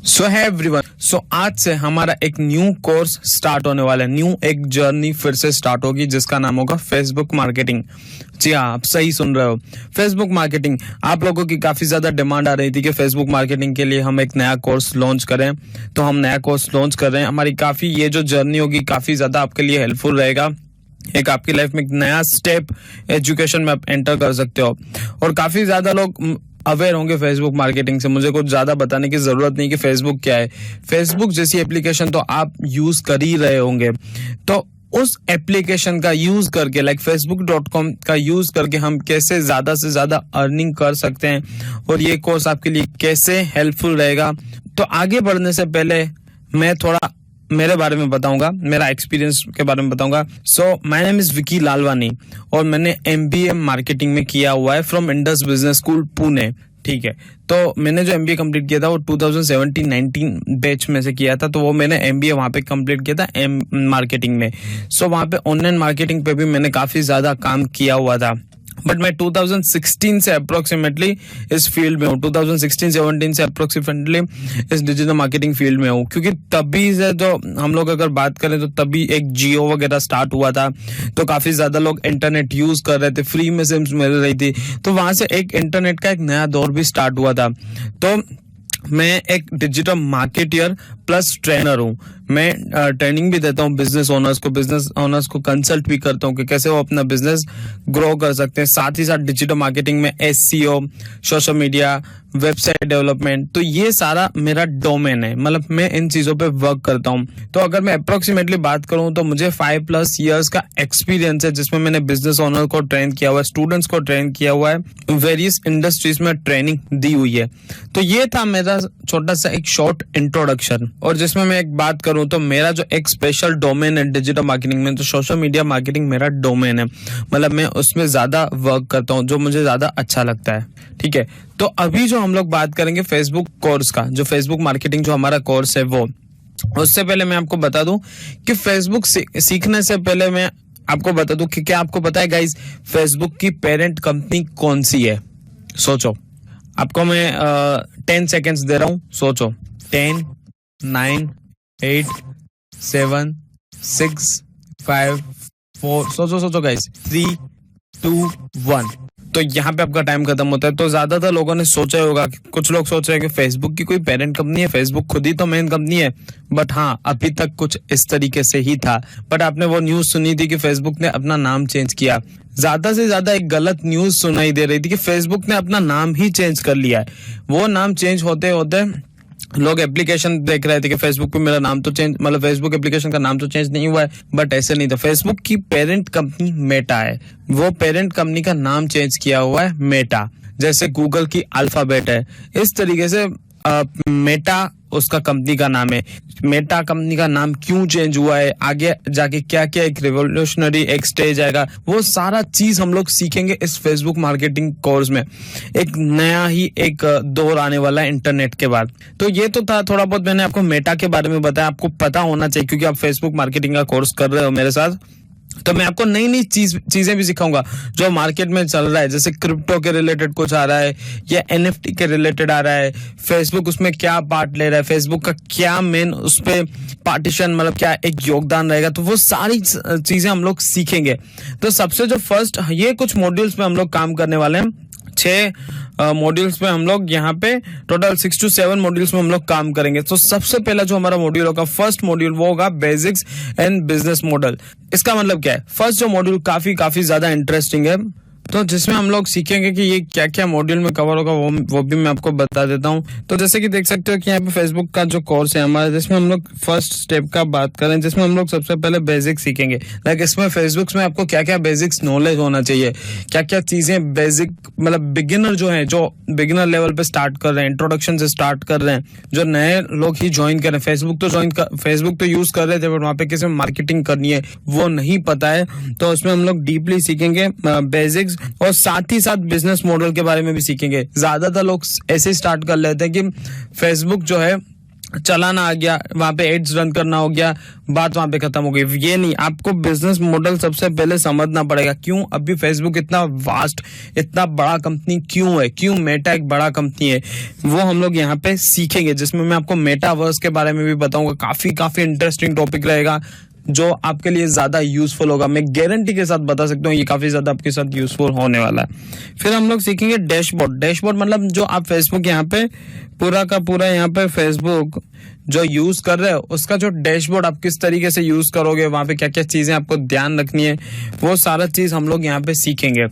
सो है एवरीवन। सो आज से हमारा एक न्यू कोर्स स्टार्ट होने वाला है, न्यू एक जर्नी फिर से स्टार्ट होगी जिसका नाम होगा फेसबुक मार्केटिंग। जी हाँ, आप सही सुन रहे हो, फेसबुक मार्केटिंग। आप लोगों की काफी ज्यादा डिमांड आ रही थी कि फेसबुक मार्केटिंग के लिए हम एक नया कोर्स लॉन्च करें, तो हम नया कोर्स लॉन्च कर रहे हैं। हमारी काफी ये जो जर्नी होगी काफी ज्यादा आपके लिए हेल्पफुल रहेगा। एक आपकी लाइफ में एक नया स्टेप एजुकेशन में आप एंटर कर सकते हो और काफी ज्यादा लोग अवेयर होंगे फेसबुक मार्केटिंग से। मुझे कुछ ज्यादा बताने की जरूरत नहीं कि फेसबुक क्या है। फेसबुक जैसी एप्लीकेशन तो आप यूज कर ही रहे होंगे, तो उस एप्लीकेशन का यूज करके लाइक facebook.com का यूज करके हम कैसे ज्यादा से ज्यादा अर्निंग कर सकते हैं और ये कोर्स आपके लिए कैसे हेल्पफुल रहेगा। तो आगे बढ़ने से पहले मैं थोड़ा मेरे बारे में बताऊंगा, मेरा एक्सपीरियंस के बारे में बताऊंगा। So my name is Vicky Lalwani और मैंने MBA मार्केटिंग में किया हुआ है from Indus business school Pune. ठीक है, तो मैंने जो MBA कंप्लीट किया था वो 2017-19 बैच में से किया था, तो वो मैंने MBA वहां पे कंप्लीट किया था मार्केटिंग में। सो वहां पे ऑनलाइन मार्केटिंग पे भी मैंने काफी ज्यादा काम किया हुआ था, बट मैं 2016 से अप्रोक्सीमेटली इस फील्ड में हूँ। 2016-17 से अप्रोक्सीमेटली इस डिजिटल मार्केटिंग फील्ड में हूँ, क्योंकि तभी से जो हम लोग अगर बात करें तो तभी एक जियो वगैरह स्टार्ट हुआ था, तो काफी ज्यादा लोग इंटरनेट यूज कर रहे थे, फ्री में सिम्स मिल रही थी, तो वहां से एक इंटरनेट का एक नया दौर भी स्टार्ट हुआ था। तो मैं एक डिजिटल मार्केटियर प्लस ट्रेनर हूँ। मैं ट्रेनिंग भी देता हूँ बिजनेस ओनर्स को कंसल्ट भी करता हूँ कि कैसे वो अपना बिजनेस ग्रो कर सकते हैं। साथ ही साथ डिजिटल मार्केटिंग में SEO, social media, website development, तो ये सारा मेरा डोमेन है, मतलब मैं इन चीजों पे वर्क करता हूँ। तो अगर मैं अप्रोक्सीमेटली बात करूँ तो मुझे 5+ इयर्स का एक्सपीरियंस है, जिसमें मैंने बिजनेस ओनर को ट्रेन किया हुआ है, स्टूडेंट्स को ट्रेन किया हुआ है, वेरियस इंडस्ट्रीज में ट्रेनिंग दी हुई है। तो ये था मेरा छोटा सा एक शॉर्ट इंट्रोडक्शन। और जिसमें मैं एक बात करूं तो मेरा जो एक स्पेशल डोमेन है डिजिटल मार्केटिंग में, तो सोशल मीडिया मार्केटिंग मेरा डोमेन है, मतलब मैं उसमें ज्यादा वर्क करता हूं, जो मुझे ज्यादा अच्छा लगता है। ठीक है, तो अभी जो हम लोग बात करेंगे फेसबुक कोर्स का, जो फेसबुक मार्केटिंग जो हमारा कोर्स है वो, उससे पहले मैं आपको बता दूं कि फेसबुक सीखने से पहले मैं आपको बता दूं कि क्या आपको पता है गाइज फेसबुक की पेरेंट कंपनी कौन सी है? सोचो, आपको मैं 10 सेकेंड्स दे रहा हूं, सोचो। 10, 9, 8, 7, 6, 5, 4, सोचो गाइस, 3, 2, 1। तो यहाँ पे आपका टाइम खत्म होता है। तो ज्यादातर लोगों ने सोचा होगा, कुछ लोग सोच रहे हैं कि फेसबुक की कोई पेरेंट कंपनी है, फेसबुक खुद ही तो मेन कंपनी है, बट हाँ अभी तक कुछ इस तरीके से ही था। बट आपने वो न्यूज सुनी थी कि फेसबुक ने अपना नाम चेंज किया। ज्यादा से ज्यादा एक गलत न्यूज सुनाई दे रही थी कि फेसबुक ने अपना नाम ही चेंज कर लिया है। वो नाम चेंज होते होते लोग एप्लीकेशन देख रहे थे कि फेसबुक पे मेरा नाम तो चेंज, मतलब फेसबुक एप्लीकेशन का नाम तो चेंज नहीं हुआ है, बट ऐसे नहीं था। फेसबुक की पेरेंट कंपनी मेटा है, वो पेरेंट कंपनी का नाम चेंज किया हुआ है मेटा, जैसे गूगल की अल्फाबेट है, इस तरीके से मेटा उसका कंपनी का नाम है। मेटा कंपनी का नाम क्यों चेंज हुआ है, आगे जाके क्या क्या एक रिवोल्यूशनरी एक स्टेज आएगा, वो सारा चीज हम लोग सीखेंगे इस फेसबुक मार्केटिंग कोर्स में। एक नया ही एक दौर आने वाला है इंटरनेट के बाद। तो ये तो था थोड़ा बहुत मैंने आपको मेटा के बारे में बताया, आपको पता होना चाहिए क्योंकि आप फेसबुक मार्केटिंग का कोर्स कर रहे हो मेरे साथ। तो मैं आपको नई नई चीजें भी सिखाऊंगा जो मार्केट में चल रहा है, जैसे क्रिप्टो के रिलेटेड कुछ आ रहा है या NFT के रिलेटेड आ रहा है, फेसबुक उसमें क्या पार्ट ले रहा है, फेसबुक का क्या मेन उस पे पार्टीशन, मतलब क्या एक योगदान रहेगा, तो वो सारी चीजें हम लोग सीखेंगे। तो सबसे जो फर्स्ट ये कुछ मॉड्यूल्स पे हम लोग काम करने वाले हैं, 6 मॉड्यूल्स पे हम लोग यहाँ पे टोटल 6 to 7 मॉड्यूल्स में हम लोग काम करेंगे। तो सबसे पहला जो हमारा मॉड्यूल होगा, फर्स्ट मॉड्यूल, वो होगा बेसिक्स एंड बिजनेस मॉडल। इसका मतलब क्या है? फर्स्ट जो मॉड्यूल काफी ज्यादा इंटरेस्टिंग है, तो जिसमें हम लोग सीखेंगे कि ये क्या क्या मॉड्यूल में कवर होगा, वो भी मैं आपको बता देता हूँ। तो जैसे कि देख सकते हो कि यहाँ पे फेसबुक का जो कोर्स है हमारा, जिसमें हम लोग फर्स्ट स्टेप का बात करें, जिसमें हम लोग सबसे पहले बेसिक सीखेंगे। लाइक इसमें फेसबुक में आपको क्या क्या बेसिक्स नॉलेज होना चाहिए, क्या क्या चीजें बेसिक, मतलब बिगिनर जो है, जो बिगिनर लेवल पे स्टार्ट कर रहे हैं, इंट्रोडक्शन से स्टार्ट कर रहे हैं, जो नए लोग ही ज्वाइन कर रहे हैं, फेसबुक तो यूज कर रहे थे बट वहाँ पे कैसे मार्केटिंग करनी है वो नहीं पता है, तो उसमें हम लोग डीपली सीखेंगे बेसिक्स, और साथ ही साथ बिजनेस मॉडल के बारे में भी सीखेंगे। ज्यादातर लोग ऐसे स्टार्ट कर लेते हैं कि फेसबुक जो है चलाना आ गया, वहां पे एड्स रन करना हो गया, बात वहां पे खत्म हो गई। ये नहीं, आपको बिजनेस मॉडल सबसे पहले समझना पड़ेगा। क्यों अभी फेसबुक इतना वास्ट, इतना बड़ा कंपनी क्यों है, क्यों मेटा एक बड़ा कंपनी है, वो हम लोग यहाँ पे सीखेंगे, जिसमें मैं आपको मेटावर्स के बारे में भी बताऊंगा। काफी इंटरेस्टिंग टॉपिक रहेगा जो आपके लिए ज्यादा यूजफुल होगा। मैं गारंटी के साथ बता सकता हूँ ये काफी ज्यादा आपके साथ यूजफुल होने वाला है। फिर हम लोग सीखेंगे डैशबोर्ड। डैशबोर्ड मतलब जो आप फेसबुक यहाँ पे पूरा का पूरा यहाँ पे फेसबुक जो यूज कर रहे हो उसका जो डैशबोर्ड आप किस तरीके से यूज करोगे, वहां पे क्या क्या चीजें आपको ध्यान रखनी है, वो सारा चीज हम लोग यहाँ पे सीखेंगे।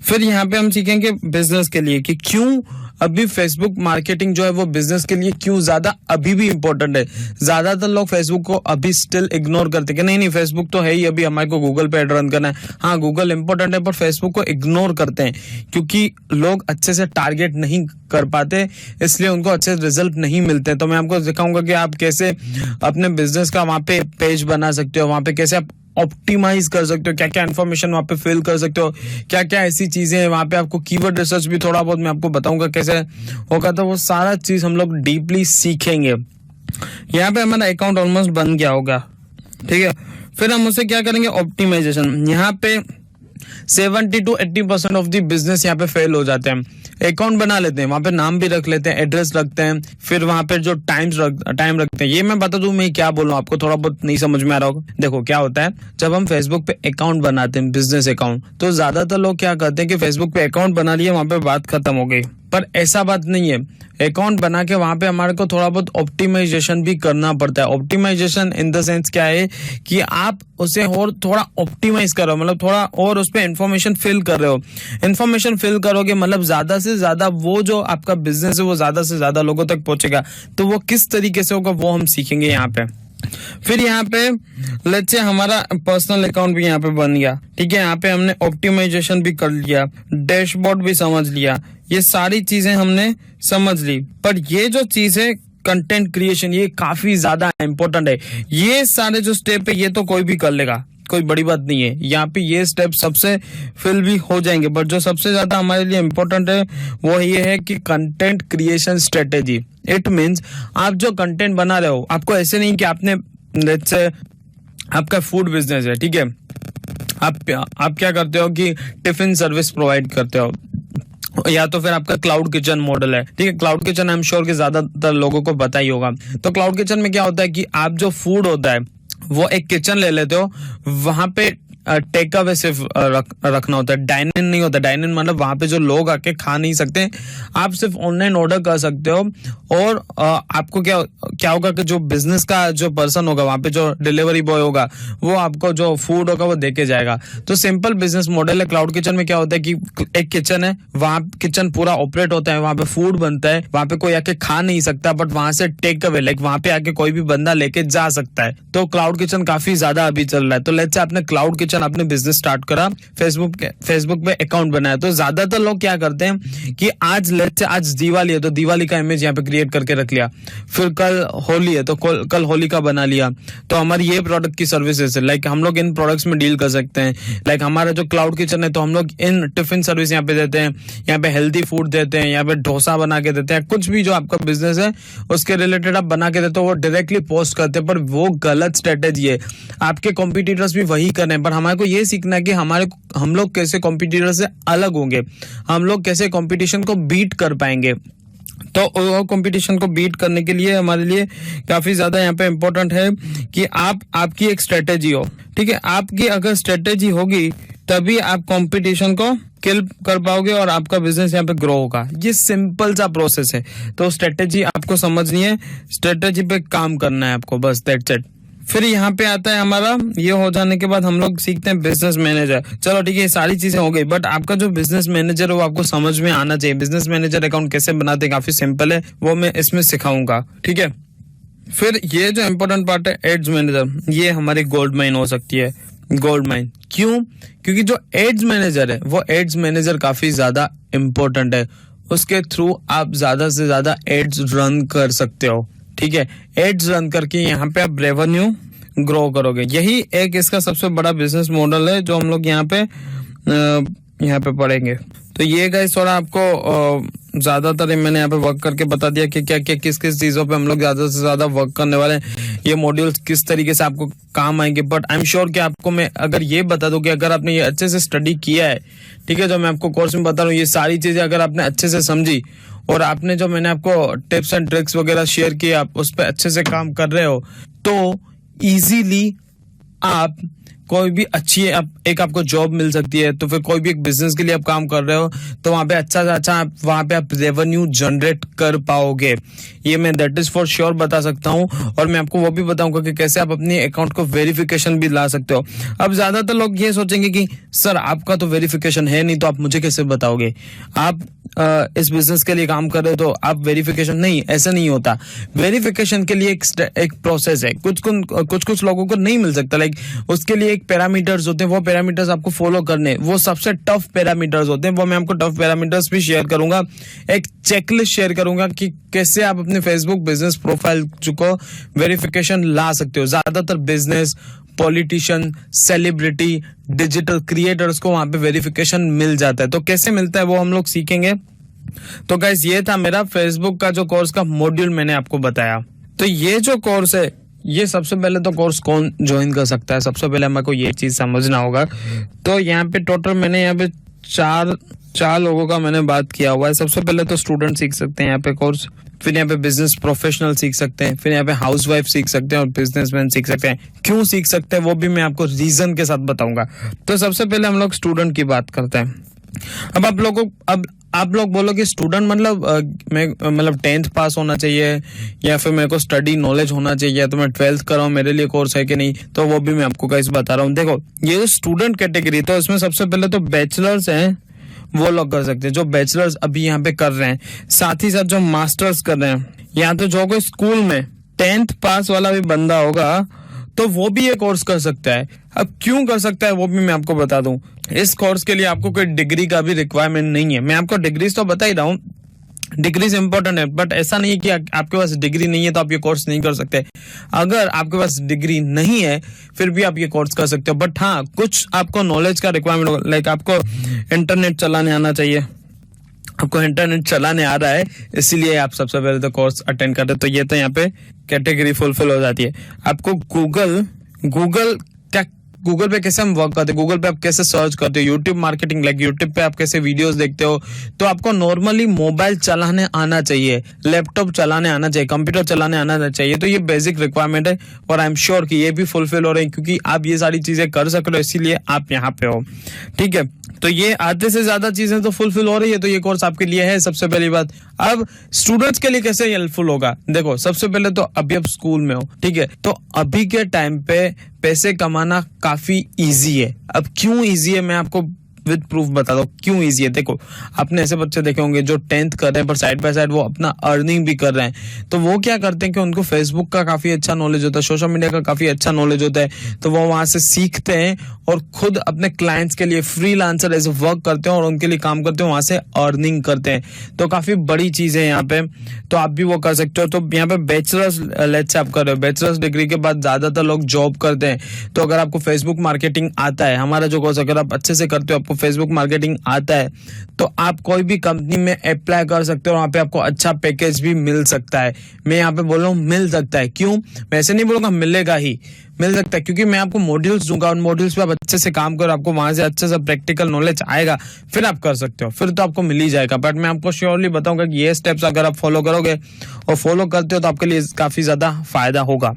फिर यहाँ पे हम सीखेंगे बिजनेस के लिए कि क्यों अभी फेसबुक मार्केटिंग जो है वो बिजनेस के लिए क्यों ज्यादा अभी भी इंपॉर्टेंट है। ज्यादातर लोग फेसबुक को अभी स्टिल इग्नोर करते हैं कि नहीं फेसबुक तो है ही, अभी हमारे को गूगल पे एड रन करना है। हाँ, गूगल इंपॉर्टेंट है, पर फेसबुक को इग्नोर करते हैं क्योंकि लोग अच्छे से टारगेट नहीं कर पाते, इसलिए उनको अच्छे रिजल्ट नहीं मिलते। तो मैं आपको दिखाऊंगा कि आप कैसे अपने बिजनेस का वहां पे पेज बना सकते हो, वहां पे कैसे आप ऑप्टिमाइज कर सकते हो, क्या क्या इन्फॉर्मेशन वहां पे फिल कर सकते हो, क्या क्या ऐसी चीजें हैं वहां पे। आपको कीवर्ड रिसर्च भी थोड़ा बहुत मैं आपको बताऊंगा कैसे होगा, तो वो सारा चीज हम लोग डीपली सीखेंगे। यहाँ पे हमारा अकाउंट ऑलमोस्ट बन गया होगा, ठीक है। फिर हम उसे क्या करेंगे, ऑप्टिमाइजेशन। यहाँ पे 70 to 80% ऑफ द बिजनेस यहाँ पे फेल हो जाते हैं। अकाउंट बना लेते हैं, वहां पे नाम भी रख लेते हैं, एड्रेस रखते हैं, फिर वहां पे जो टाइम रखते हैं। ये मैं बता दूं मैं क्या बोल रहा हूँ, आपको थोड़ा बहुत नहीं समझ में आ रहा होगा। देखो क्या होता है, जब हम फेसबुक पे अकाउंट बनाते हैं, बिजनेस अकाउंट, तो ज्यादातर लोग क्या करते हैं कि फेसबुक पे अकाउंट बना लिए, वहां पे बात खत्म हो गई। पर ऐसा बात नहीं है। अकाउंट बना के वहां पे हमारे को थोड़ा बहुत ऑप्टिमाइजेशन भी करना पड़ता है। ऑप्टिमाइजेशन इन द सेंस क्या है कि आप उसे और थोड़ा ऑप्टिमाइज कर रहे हो, मतलब थोड़ा और उस पर इंफॉर्मेशन फिल कर रहे हो। इंफॉर्मेशन फिल करोगे मतलब ज्यादा से ज्यादा वो जो आपका बिजनेस है वो ज्यादा से ज्यादा लोगों तक पहुंचेगा। तो वो किस तरीके से होगा वो हम सीखेंगे यहाँ पे। फिर यहाँ पे लेट्स से हमारा पर्सनल अकाउंट भी यहाँ पे बन गया, ठीक है। यहाँ पे हमने ऑप्टिमाइजेशन भी कर लिया, डैशबोर्ड भी समझ लिया, ये सारी चीजें हमने समझ ली। पर ये जो चीज है कंटेंट क्रिएशन, ये काफी ज्यादा इंपॉर्टेंट है। ये सारे जो स्टेप है ये तो कोई भी कर लेगा, कोई बड़ी बात नहीं है। यहाँ पे ये स्टेप सबसे फिल भी हो जाएंगे, बट जो सबसे ज्यादा हमारे लिए इम्पोर्टेंट है वो ये है कि content creation strategy. It means आप जो कंटेंट बना रहे हो, आपको ऐसे नहीं कि आपने लेट्स से आपका फूड बिजनेस है, ठीक है, आप क्या करते हो कि टिफिन सर्विस प्रोवाइड करते हो, या तो फिर आपका क्लाउड किचन मॉडल है, ठीक है। Cloud kitchen I am sure कि ज्यादातर लोगों को पता ही होगा। तो क्लाउड किचन में क्या होता है कि आप जो फूड होता है वो एक किचन ले लेते हो, वहां पे टेक अवे सिर्फ रखना होता है, डाइन इन नहीं होता। डाइन इन मतलब वहां पे जो लोग आके खा नहीं सकते, आप सिर्फ ऑनलाइन ऑर्डर कर सकते हो। और आपको क्या होगा कि जो बिजनेस का जो पर्सन होगा, वहां पे जो डिलीवरी बॉय होगा, वो आपको जो फूड होगा वो देके जाएगा। तो सिंपल बिजनेस मॉडल है। क्लाउड किचन में क्या होता है कि एक किचन है, वहां किचन पूरा ऑपरेट होता है, वहां पे फूड बनता है, वहां पे कोई आके खा नहीं सकता, बट वहां से टेक अवे लाइक वहां पे आके कोई भी बंदा लेके जा सकता है। तो क्लाउड किचन काफी ज्यादा अभी चल रहा है। तो लेट्स से आपने क्लाउड किचन आपने बिजनेस स्टार्ट करा, फेसबुक पे अकाउंट बनाया, तो ज्यादातर लोग क्या करते हैं कि आज लेट्स से आज दिवाली है तो दिवाली का इमेज यहाँ पे क्रिएट करके रख लिया, फिर कल होली है तो कल होली का बना लिया। तो हमारी ये प्रोडक्ट की सर्विसेज है, लाइक हम लोग इन प्रोडक्ट्स में डील कर सकते हैं। लाइक हमारा जो क्लाउड किचन है तो हम लोग इन टिफिन सर्विस यहाँ पे देते हैं, यहाँ पे हेल्दी फूड देते हैं, यहाँ पे डोसा बना के देते हैं, कुछ भी जो आपका बिजनेस है उसके रिलेटेड आप बना के देते हो, वो डायरेक्टली पोस्ट करते हैं। पर वो गलत स्ट्रेटेजी है, आपके कॉम्पिटिटर्स भी वही कर रहे हैं। पर हमारे को ये सीखना है कि हम लोग कैसे कॉम्पिटिटर से अलग होंगे, हम लोग कैसे कंपटीशन को बीट कर पाएंगे। तो कंपटीशन को बीट करने के लिए हमारे लिए काफी ज्यादा यहाँ पे इम्पोर्टेंट है कि आपकी एक स्ट्रेटेजी हो, ठीक है। आपकी अगर स्ट्रेटेजी होगी तभी आप कंपटीशन को किल कर पाओगे और आपका बिजनेस यहाँ पे ग्रो होगा। ये सिंपल सा प्रोसेस है। तो स्ट्रेटेजी आपको समझनी है, स्ट्रेटेजी पे काम करना है आपको, बस दैट्स इट। फिर यहाँ पे आता है हमारा, ये हो जाने के बाद हम लोग सीखते हैं बिजनेस मैनेजर। चलो ठीक है, ये सारी चीजें हो गई, बट आपका जो बिजनेस मैनेजर है वो आपको समझ में आना चाहिए। बिजनेस मैनेजर अकाउंट कैसे बनाते हैं, काफी सिंपल है, वो मैं इसमें सिखाऊंगा, ठीक है। फिर ये जो इम्पोर्टेंट पार्ट है एड्स मैनेजर, ये हमारी गोल्ड माइन हो सकती है। गोल्ड माइन क्यों? क्योंकि जो एड्स मैनेजर है वो एड्स मैनेजर काफी ज्यादा इम्पोर्टेंट है। उसके थ्रू आप ज्यादा से ज्यादा एड्स रन कर सकते हो, ठीक है। एड्स रन करके यहाँ पे आप रेवेन्यू ग्रो करोगे। यही एक इसका सबसे बड़ा बिजनेस मॉडल है जो हम लोग यहाँ पे पढ़ेंगे। तो ये गाइस थोड़ा आपको ज्यादातर मैंने यहाँ पे वर्क करके बता दिया कि क्या क्या किस किस चीजों पे हम लोग ज्यादा से ज्यादा वर्क करने वाले हैं, ये मॉड्यूल्स किस तरीके से आपको काम आएंगे। बट आई एम श्योर कि आपको मैं अगर ये बता दूं कि अगर आपने ये अच्छे से स्टडी किया है, ठीक है, जो मैं आपको कोर्स में बता रहा हूँ, ये सारी चीजें अगर आपने अच्छे से समझी और आपने जो मैंने आपको टिप्स एंड ट्रिक्स वगैरह शेयर किए, आप उस पर अच्छे से काम कर रहे हो, तो इजीली आप कोई भी अच्छी एक आपको जॉब मिल सकती है। तो फिर कोई भी एक बिजनेस के लिए आप काम कर रहे हो तो वहां पे अच्छा से अच्छा वहां पे आप रेवेन्यू जनरेट कर पाओगे, ये मैं दैट इज फॉर श्योर बता सकता हूँ। और मैं आपको वो भी बताऊंगा कि कैसे आप अपने अकाउंट को वेरिफिकेशन भी ला सकते हो। अब ज्यादातर लोग ये सोचेंगे कि सर आपका तो वेरिफिकेशन है नहीं, तो आप मुझे कैसे बताओगे, आप इस बिजनेस के लिए काम कर रहे हो तो आप वेरिफिकेशन, नहीं, ऐसा नहीं होता। वेरिफिकेशन के लिए एक प्रोसेस है, कुछ लोगों को नहीं मिल सकता। लाइक उसके लिए एक पैरामीटर्स होते हैं, वो पैरामीटर्स आपको फॉलो करने, वो सबसे टफ पैरामीटर्स होते हैं। वो मैं आपको टफ पैरामीटर्स भी शेयर करूंगा, एक चेकलिस्ट शेयर करूंगा कि कैसे आप अपने फेसबुक बिजनेस प्रोफाइल को वेरिफिकेशन ला सकते हो। ज्यादातर business, politician, celebrity, digital creators को वहां पे वेरिफिकेशन मिल जाता है। तो कैसे मिलता है वो हम लोग सीखेंगे। तो गाइस ये था मेरा फेसबुक का जो कोर्स का मॉड्यूल मैंने आपको बताया। तो ये जो कोर्स है, ये सबसे पहले तो कोर्स कौन ज्वाइन कर सकता है, सबसे पहले हमें को ये चीज समझना होगा। तो यहाँ पे टोटल मैंने यहाँ पे चार लोगों का मैंने बात किया हुआ है। सबसे पहले तो स्टूडेंट सीख सकते हैं यहाँ पे कोर्स, फिर यहाँ पे बिजनेस प्रोफेशनल सीख सकते हैं, फिर यहाँ पे हाउसवाइफ सीख सकते हैं और बिजनेसमैन सीख सकते हैं। क्यों सीख सकते हैं वो भी मैं आपको रीजन के साथ बताऊंगा। तो सबसे पहले हम लोग स्टूडेंट की बात करते हैं। अब आप लोग बोलोगे स्टूडेंट मतलब 10th पास होना चाहिए या फिर मेरे को स्टडी नॉलेज होना चाहिए, तो मैं 12th कर रहा हूँ, मेरे लिए कोर्स है कि नहीं, तो वो भी मैं आपको गाइस बता रहा हूँ। देखो ये जो स्टूडेंट कैटेगरी, तो इसमें सबसे पहले तो बैचलर्स हैं, वो लोग कर सकते हैं, जो बैचलर्स अभी यहाँ पे कर रहे हैं। साथ ही साथ जो मास्टर्स कर रहे हैं, या तो जो कोई स्कूल में 10th पास वाला भी बंदा होगा तो वो भी ये कोर्स कर सकता है। अब क्यों कर सकता है वो भी मैं आपको बता दूं। इस कोर्स के लिए आपको कोई डिग्री का भी रिक्वायरमेंट नहीं है। मैं आपको डिग्रीज तो बता ही रहा हूँ, डिग्रीज इंपॉर्टेंट है, बट ऐसा नहीं है कि आपके पास डिग्री नहीं है तो आप ये कोर्स नहीं कर सकते। अगर आपके पास डिग्री नहीं है फिर भी आप ये कोर्स कर सकते हो। बट हाँ, कुछ आपको नॉलेज का रिक्वायरमेंट होगा। लाइक आपको इंटरनेट चलाने आना चाहिए, आपको इंटरनेट चलाने आ रहा है, इसीलिए आप सबसे पहले तो कोर्स अटेंड कर रहे हो। तो ये तो यहाँ पे कैटेगरी फुलफिल हो जाती है। आपको गूगल पे कैसे हम वर्क करते हैं, गूगल पे आप कैसे सर्च करते हो, यूट्यूब मार्केटिंग, लाइक यूट्यूब पे आप कैसे वीडियोस देखते हो, तो आपको नॉर्मली मोबाइल चलाने आना चाहिए, लैपटॉप चलाने आना चाहिए, कंप्यूटर चलाने आना चाहिए। तो ये बेसिक रिक्वायरमेंट है और आई एम श्योर कि ये भी फुलफिल हो रहे हैं, क्योंकि आप ये सारी चीजें कर सक रहे हो, इसीलिए आप यहाँ पे हो। ठीक है, तो ये आधे से ज्यादा चीजें तो फुलफिल हो रही है, तो ये कोर्स आपके लिए है सबसे पहली बात। अब स्टूडेंट्स के लिए कैसे हेल्पफुल होगा, देखो सबसे पहले तो अभी आप स्कूल में हो, ठीक है, तो अभी के टाइम पे पैसे कमाना काफी इजी है। अब क्यों इजी है मैं आपको विद प्रूफ बता दो क्यों इजी है। देखो आपने ऐसे बच्चे देखे होंगे जो 10th कर रहे हैं पर साइड बाय साइड वो अपना अर्निंग भी कर रहे हैं। तो वो क्या करते हैं कि उनको फेसबुक का काफी अच्छा नॉलेज होता है, सोशल मीडिया का काफी अच्छा नॉलेज होता है, तो वो वहां से सीखते हैं और खुद अपने क्लाइंट्स के लिए फ्रीलांसर ऐसे वर्क करते हैं और उनके लिए काम करते हैं, वहां से अर्निंग करते हैं। तो काफी बड़ी चीज है यहाँ पे, तो आप भी वो कर सकते हो। तो यहाँ पे बैचलर्स लेट्स से आप कर रहे हो, बैचलर्स डिग्री के बाद ज्यादातर लोग जॉब करते हैं। तो अगर आपको फेसबुक मार्केटिंग आता है, हमारा जो कोर्स अगर आप अच्छे से करते हो, आपको फेसबुक मार्केटिंग आता है, तो आप कोई भी कंपनी में अप्लाई कर सकते हो, वहां पे आपको अच्छा पैकेज भी मिल सकता है। मैं यहाँ पे बोल रहा हूँ मिल सकता है, क्यों, मैं ऐसे नहीं बोलूंगा मिलेगा ही, मिल सकता है, क्योंकि मैं आपको मॉड्यूल्स दूंगा, उन मॉड्यूल्स पे आप अच्छे से काम करो, आपको वहां से अच्छे से प्रैक्टिकल नॉलेज आएगा, फिर आप कर सकते हो, फिर तो आपको मिल ही जाएगा। बट मैं आपको श्योरली बताऊंगा कि ये स्टेप्स अगर आप फॉलो करोगे और फॉलो करते हो तो आपके लिए काफी ज्यादा फायदा होगा।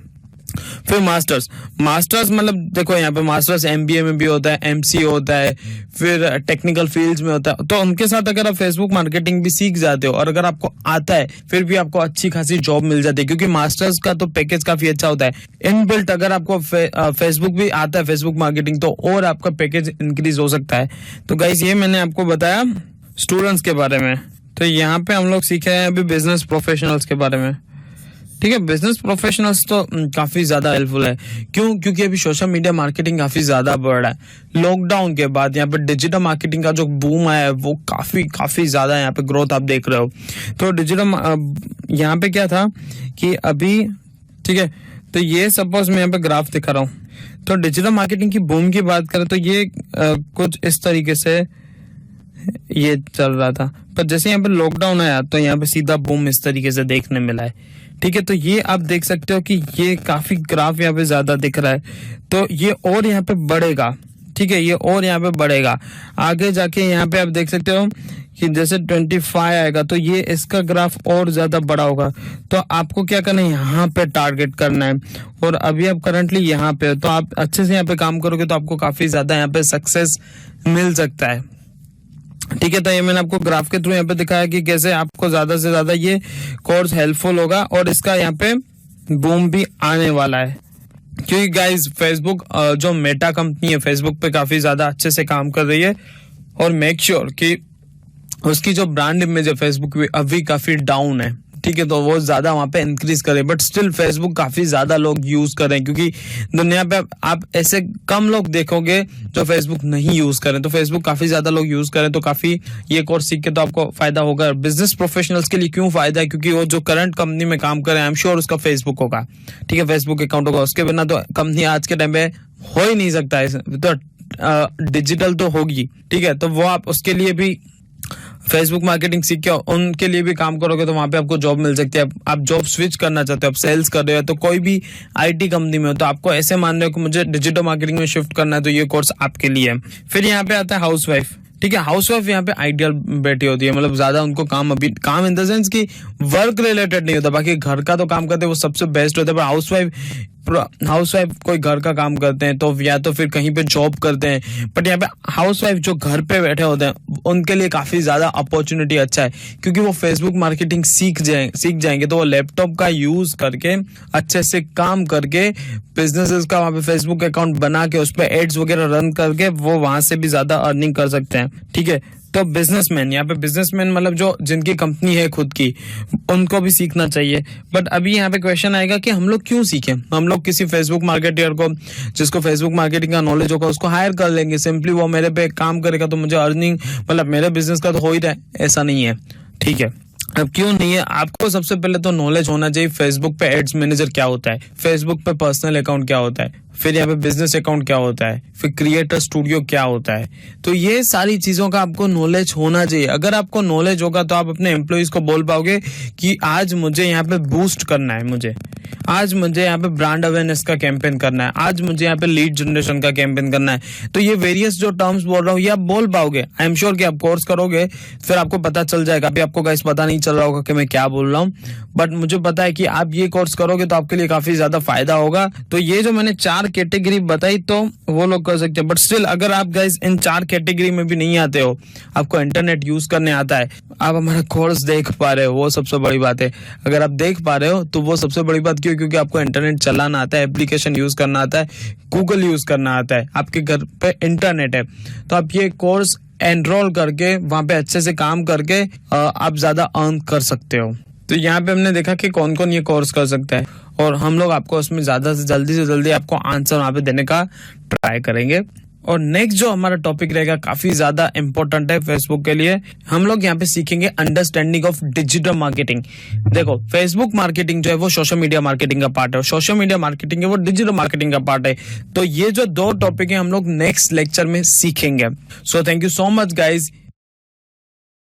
फिर मास्टर्स मतलब देखो यहाँ पे मास्टर्स MBA में भी होता है, MCA होता है, फिर टेक्निकल फील्ड्स में होता है। तो उनके साथ अगर आप फेसबुक मार्केटिंग भी सीख जाते हो और अगर आपको आता है फिर भी आपको अच्छी खासी जॉब मिल जाती है, क्योंकि मास्टर्स का तो पैकेज काफी अच्छा होता है इनबिल्ट। अगर आपको फेसबुक भी आता है, फेसबुक मार्केटिंग, तो और आपका पैकेज इंक्रीज हो सकता है। तो गाइस ये मैंने आपको बताया स्टूडेंट्स के बारे में। तो यहाँ पे हम लोग सीखे हैं अभी बिजनेस प्रोफेशनल्स के बारे में। ठीक है, बिजनेस प्रोफेशनल्स तो काफी ज्यादा हेल्पफुल है। क्योंकि अभी सोशल मीडिया मार्केटिंग काफी ज्यादा बढ़ रहा है। लॉकडाउन के बाद यहाँ पे डिजिटल मार्केटिंग का जो बूम आया है वो काफी ज्यादा यहाँ पे ग्रोथ आप देख रहे हो। तो डिजिटल यहाँ पे क्या था कि अभी, ठीक है, तो ये सपोज मैं यहाँ पे ग्राफ दिखा रहा हूँ। तो डिजिटल मार्केटिंग की बूम की बात करें तो ये कुछ इस तरीके से ये चल रहा था, पर जैसे यहाँ पे लॉकडाउन आया तो यहाँ पे सीधा बूम इस तरीके से देखने मिला है। ठीक है, तो ये आप देख सकते हो कि ये काफी ग्राफ यहाँ पे ज्यादा दिख रहा है, तो ये और यहाँ पे बढ़ेगा। ठीक है, ये और यहाँ पे बढ़ेगा आगे जाके। यहाँ पे आप देख सकते हो कि जैसे 25 आएगा तो ये इसका ग्राफ और ज्यादा बड़ा होगा। तो आपको क्या करना है, यहाँ पे टारगेट करना है, और अभी आप करंटली यहाँ पे हो, तो आप अच्छे से यहाँ पे काम करोगे तो आपको काफी ज्यादा यहाँ पे सक्सेस मिल सकता है। ठीक है, तो ये मैंने आपको ग्राफ के थ्रू यहाँ पे दिखाया कि कैसे आपको ज्यादा से ज्यादा ये कोर्स हेल्पफुल होगा, और इसका यहाँ पे बूम भी आने वाला है। क्योंकि गाइज फेसबुक जो मेटा कंपनी है, फेसबुक पे काफी ज्यादा अच्छे से काम कर रही है, और मेक श्योर कि उसकी जो ब्रांड इमेज है फेसबुक अभी काफी डाउन है। ठीक है, तो वो ज्यादा वहां पे इंक्रीज करे, बट स्टिल फेसबुक काफी ज्यादा लोग यूज कर रहे हैं, क्योंकि दुनिया पे आप ऐसे कम लोग देखोगे जो फेसबुक नहीं यूज करें। तो फेसबुक काफी ज्यादा लोग यूज करें, तो काफी ये कोर्स सीख के तो आपको फायदा होगा। बिजनेस प्रोफेशनल्स के लिए क्यों फायदा है, क्योंकि वो जो करंट कंपनी में काम करे, आई एम श्योर उसका फेसबुक होगा। ठीक है, फेसबुक अकाउंट होगा, उसके बिना तो कंपनी आज के टाइम पे हो ही नहीं सकता है, तो डिजिटल तो होगी। ठीक है, तो वो आप उसके लिए भी फेसबुक मार्केटिंग सीख के उनके लिए भी काम करोगे तो वहां पे आपको जॉब मिल सकती है। आप जॉब स्विच करना चाहते हो, आप सेल्स कर रहे हो, तो कोई भी आईटी कंपनी में हो, तो आपको ऐसे मान रहे हो कि मुझे डिजिटल मार्केटिंग में शिफ्ट करना है, तो ये कोर्स आपके लिए है। फिर यहाँ पे आता है हाउसवाइफ। ठीक है, हाउसवाइफ यहाँ पे आइडियल बैठी होती है, मतलब ज्यादा उनको काम इन द सेंस की वर्क रिलेटेड नहीं होता, बाकी घर का तो काम करते हैं वो सबसे बेस्ट होता है। पर हाउसवाइफ कोई घर का काम करते हैं तो या तो फिर कहीं पे जॉब करते हैं, बट यहाँ पे हाउसवाइफ जो घर पे बैठे होते हैं उनके लिए काफी ज्यादा अपॉर्चुनिटी अच्छा है, क्योंकि वो फेसबुक मार्केटिंग सीख जाएंगे तो वो लैपटॉप का यूज करके अच्छे से काम करके बिजनेसेस का वहां पे फेसबुक अकाउंट बना के उस पर एड्स वगैरह रन करके वो वहां से भी ज्यादा अर्निंग कर सकते हैं। ठीक है, तो बिजनेसमैन, यहाँ पे बिजनेसमैन मतलब जो जिनकी कंपनी है खुद की, उनको भी सीखना चाहिए। बट अभी यहाँ पे क्वेश्चन आएगा कि हम लोग क्यों सीखें। हम लोग किसी फेसबुक मार्केटर को, जिसको फेसबुक मार्केटिंग का नॉलेज होगा, उसको हायर कर लेंगे, सिंपली वो मेरे पे काम करेगा तो मुझे अर्निंग, मतलब मेरे बिजनेस का तो हो ही रहा है, ऐसा नहीं है। ठीक है, अब क्यों नहीं है, आपको सबसे पहले तो नॉलेज होना चाहिए फेसबुक पे एड्स मैनेजर क्या होता है, फेसबुक पे पर्सनल अकाउंट क्या होता है, फिर यहाँ पे बिजनेस अकाउंट क्या होता है, फिर क्रिएटर स्टूडियो क्या होता है। तो ये सारी चीजों का आपको नॉलेज होना चाहिए। अगर आपको नॉलेज होगा तो आप अपने एम्प्लॉइज को बोल पाओगे कि आज मुझे यहाँ पे बूस्ट करना है, आज मुझे यहाँ पे ब्रांड अवेयरनेस का कैंपेन करना है, आज मुझे यहाँ पे लीड जनरेशन का कैंपेन करना है। तो ये वेरियस जो टर्म्स बोल रहा हूँ ये आप बोल पाओगे। आई एम श्योर कि आप कोर्स करोगे फिर आपको पता चल जाएगा। अभी आपको गाइस पता नहीं चल रहा होगा कि मैं क्या बोल रहा हूँ, बट मुझे पता है कि आप ये कोर्स करोगे तो आपके लिए काफी ज्यादा फायदा होगा। तो ये जो मैंने 4 कैटेगरी बताई तो वो लोग कर सकते हैं, बट स्टिल अगर आप गाइस इन 4 कैटेगरी में भी नहीं आते हो, आपको इंटरनेट यूज करने आता है, आप हमारा कोर्स देख पा रहे हो, वो सबसे बड़ी बात है। अगर आप देख पा रहे हो तो वो सबसे बड़ी बात क्यों, क्योंकि आपको इंटरनेट चलाना आता है, एप्लीकेशन यूज करना आता है, गूगल यूज करना आता है, आपके घर पे इंटरनेट है। तो आप ये कोर्स एनरोल करके वहां पे अच्छे से काम करके आप ज्यादा अर्न कर सकते हो। तो यहाँ पे हमने देखा कि कौन कौन ये कोर्स कर सकता है, और हम लोग आपको उसमें ज्यादा से जल्दी आपको आंसर वहां पे देने का ट्राई करेंगे। और नेक्स्ट जो हमारा टॉपिक रहेगा काफी ज्यादा इंपॉर्टेंट है फेसबुक के लिए, हम लोग यहाँ पे सीखेंगे अंडरस्टैंडिंग ऑफ डिजिटल मार्केटिंग। देखो फेसबुक मार्केटिंग जो है वो सोशल मीडिया मार्केटिंग का पार्ट है, और सोशल मीडिया मार्केटिंग है वो डिजिटल मार्केटिंग का पार्ट है। तो ये जो 2 टॉपिक है हम लोग नेक्स्ट लेक्चर में सीखेंगे। So thank you so much guys.